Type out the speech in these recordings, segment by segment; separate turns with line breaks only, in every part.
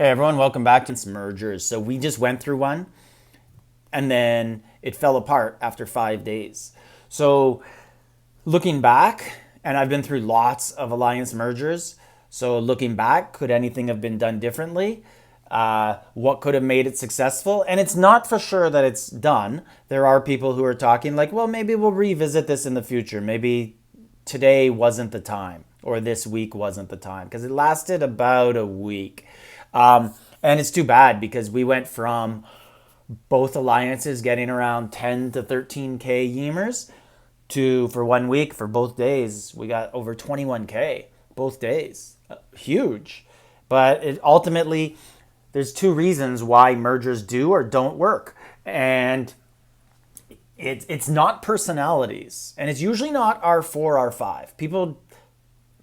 Hey everyone, welcome back to mergers. So we just went through one and then it fell apart after 5 days. So looking back, and I've been through lots of alliance mergers. So looking back, could anything have been done differently? What could have made it successful? And it's not for sure that it's done. There are people who are talking like, well, maybe we'll revisit this in the future. Maybe today wasn't the time or this week wasn't the time because it lasted about a week. And it's too bad because we went from both alliances getting around 10 to 13K Ymers to, for 1 week, for both days, we got over 21K both days. Huge. But ultimately, there's two reasons why mergers do or don't work. And it's not personalities. And it's usually not R4, R5. People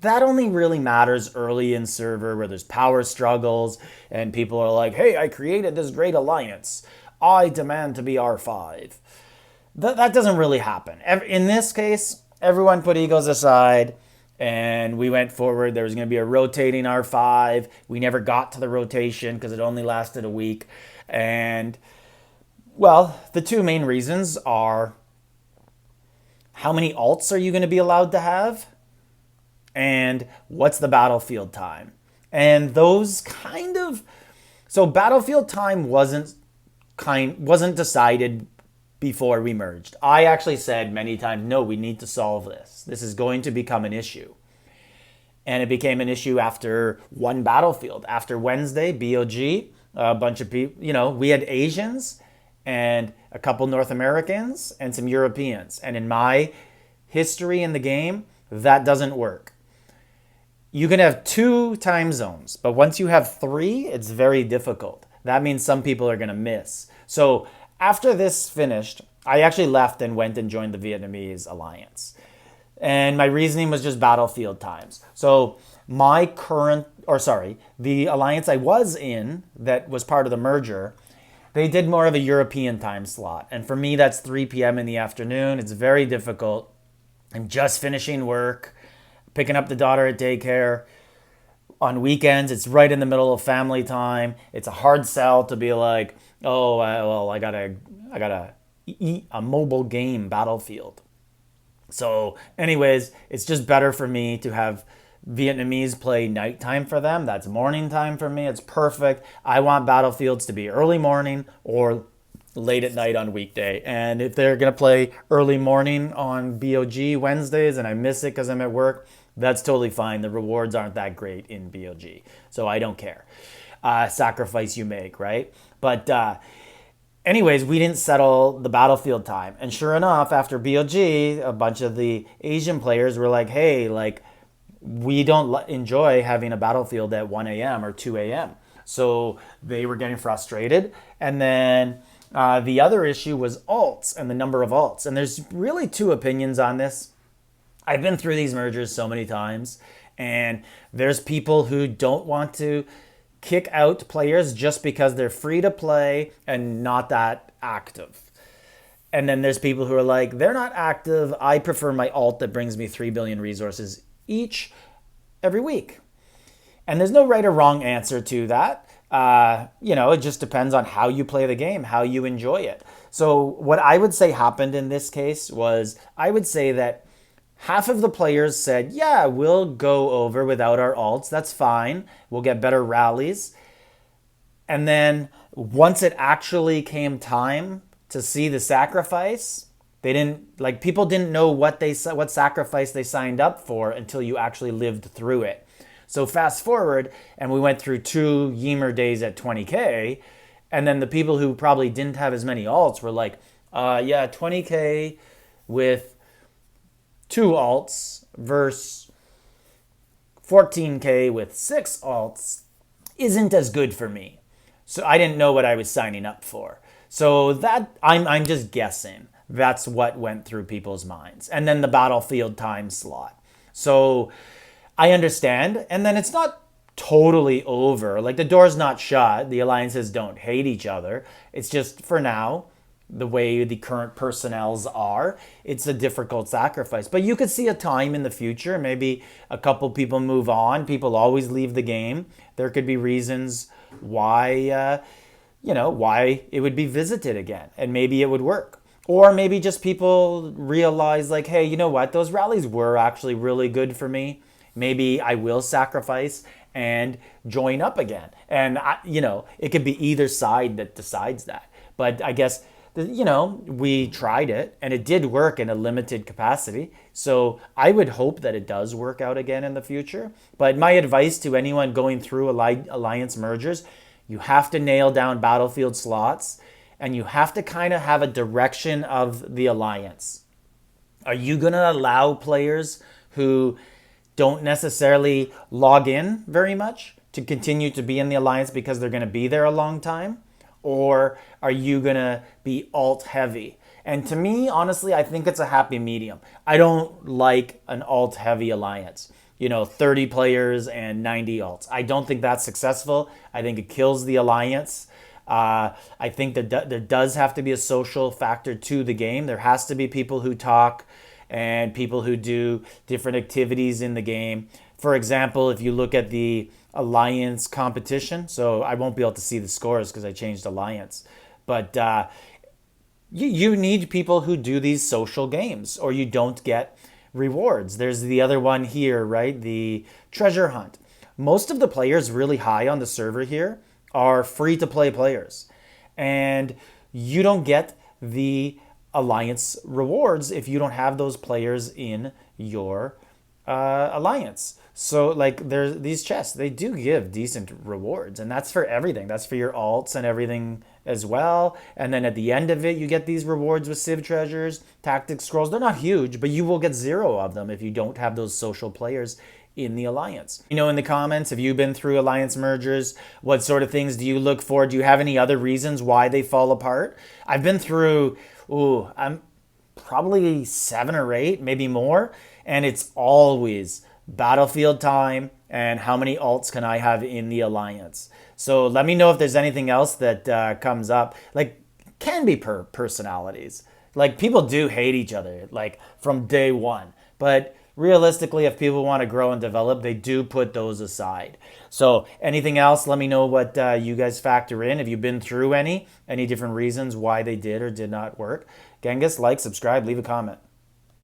that only really matters early in server where there's power struggles and people are like, hey, I created this great alliance. I demand to be R5. That doesn't really happen. In this case, everyone put egos aside and we went forward. There was going to be a rotating R5. We never got to the rotation because it only lasted a week. And, well, the two main reasons are how many alts are you going to be allowed to have? And what's the battlefield time? And those kind of so battlefield time wasn't decided before we merged. I actually said many times, no, we need to solve this. This is going to become an issue. And it became an issue after one battlefield. After Wednesday, BOG, a bunch of people, we had Asians and a couple North Americans and some Europeans. And in my history in the game, that doesn't work. You can have two time zones, but once you have three, it's very difficult. That means some people are going to miss. So after this finished, I actually left and went and joined the Vietnamese alliance. And my reasoning was just battlefield times. So the alliance I was in that was part of the merger, they did more of a European time slot. And for me, that's 3 p.m. in the afternoon. It's very difficult. I'm just finishing work, picking up the daughter at daycare. On weekends, it's right in the middle of family time. It's a hard sell to be like, oh, well, I gotta eat a mobile game Battlefield. So, anyways, it's just better for me to have Vietnamese play nighttime for them. That's morning time for me. It's perfect. I want Battlefields to be early morning or late at night on weekday. And if they're going to play early morning on BOG Wednesdays and I miss it because I'm at work, that's totally fine. The rewards aren't that great in BOG. So I don't care. Sacrifice you make, right? But anyways, we didn't settle the battlefield time. And sure enough, after BOG, a bunch of the Asian players were like, hey, we don't enjoy having a battlefield at 1 a.m. or 2 a.m. So they were getting frustrated. And then the other issue was alts and the number of alts. And there's really two opinions on this. I've been through these mergers so many times, and there's people who don't want to kick out players just because they're free to play and not that active. And then there's people who are like, they're not active. I prefer my alt that brings me 3 billion resources each every week. And there's no right or wrong answer to that. It just depends on how you play the game, how you enjoy it. So what I would say happened in this case was I would say that half of the players said, yeah, we'll go over without our alts. That's fine. We'll get better rallies. And then once it actually came time to see the sacrifice, people didn't know what sacrifice they signed up for until you actually lived through it. So fast forward, and we went through 2 Ymer days at 20K, and then the people who probably didn't have as many alts were like, 20K with 2 alts versus 14K with 6 alts isn't as good for me. So I didn't know what I was signing up for. So that I'm just guessing. That's what went through people's minds. And then the battlefield time slot. So I understand. And then it's not totally over. Like the door's not shut. The alliances don't hate each other. It's just for now, the way the current personnels are, it's a difficult sacrifice. But you could see a time in the future, maybe a couple people move on, people always leave the game. There could be reasons why, why it would be visited again, and maybe it would work. Or maybe just people realize, like, hey, you know what? Those rallies were actually really good for me. Maybe I will sacrifice and join up again. And, it could be either side that decides that. But I guess, we tried it and it did work in a limited capacity. So I would hope that it does work out again in the future. But my advice to anyone going through alliance mergers, you have to nail down battlefield slots and you have to kind of have a direction of the alliance. Are you going to allow players who don't necessarily log in very much to continue to be in the alliance because they're going to be there a long time? Or are you going to be alt heavy? And to me, honestly, I think it's a happy medium. I don't like an alt heavy alliance. 30 players and 90 alts. I don't think that's successful. I think it kills the alliance. I think that there does have to be a social factor to the game. There has to be people who talk and people who do different activities in the game. For example, if you look at the alliance competition, so I won't be able to see the scores because I changed alliance, but you need people who do these social games or you don't get rewards. There's the other one here, right? The treasure hunt. Most of the players really high on the server here are free to play players, and you don't get the alliance rewards if you don't have those players in your alliance. So like there's these chests, they do give decent rewards, and that's for everything. That's for your alts and everything as well. And then at the end of it, you get these rewards with Civ treasures, tactics scrolls. They're not huge, but you will get 0 of them if you don't have those social players in the alliance. In the comments, have you been through alliance mergers? What sort of things do you look for? Do you have any other reasons why they fall apart? I've been through, I'm probably 7 or 8, maybe more. And it's always battlefield time and how many alts can I have in the alliance. So let me know if there's anything else that comes up. Like, can be personalities. Like, people do hate each other, like, from day one. But realistically, if people want to grow and develop, they do put those aside. So anything else, let me know what you guys factor in. Have you been through any different reasons why they did or did not work? Genghis, like, subscribe, leave a comment.